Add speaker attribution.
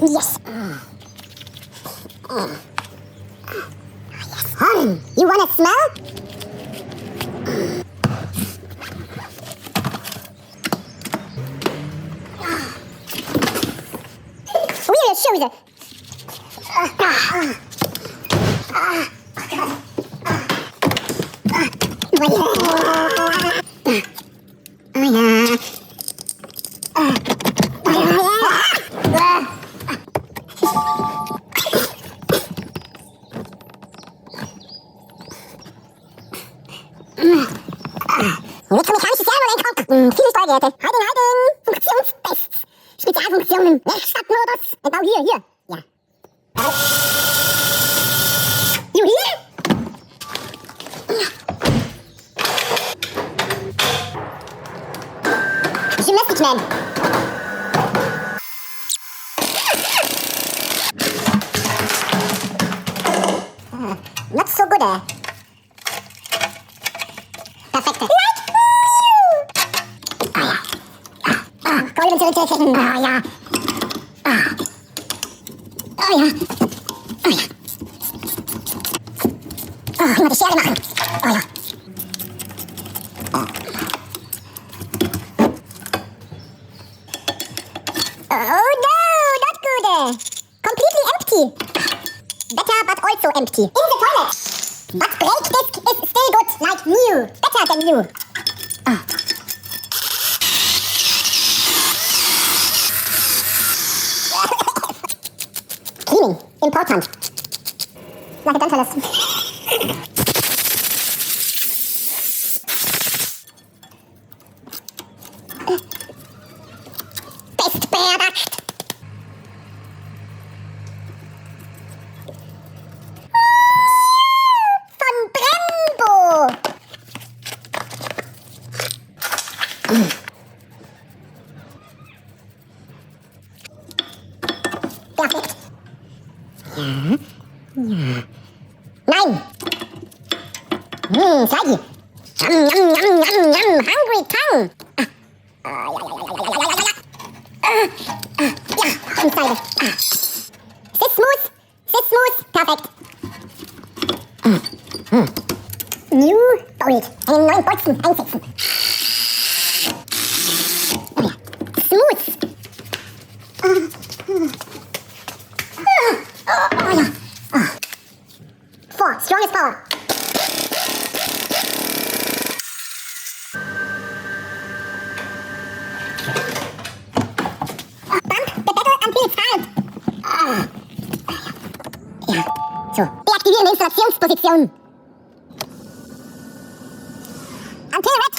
Speaker 1: Yes. You wanna smell? We will show you. Elektromechanische Servolenkung. Viele Steuergeräte. Halten. Funktionstests. Spezialfunktionen. Werkstattmodus. Genau hier. Ja. You here? Gymnastic Man. Not so good, Perfekt. Komm, zurück. Ja. Immer die Schere machen. Ja. Oh no, not good. Completely empty. Better but also empty. In the toilet. But brake disc is still good, like new. Better than new. Cleaning. Important. Like a dentalist. Best product. Von Brembo. Perfekt. Nein. Slidey. Hungry tongue. Ja, Seite. Sitz smooth. Perfekt. New Bolt. Einen neuen Bolzen einsetzen. Smooth. Four. Strongest power. Bump the pedal until it's hard. Ja. So. Deaktivieren Installationsposition. Until red.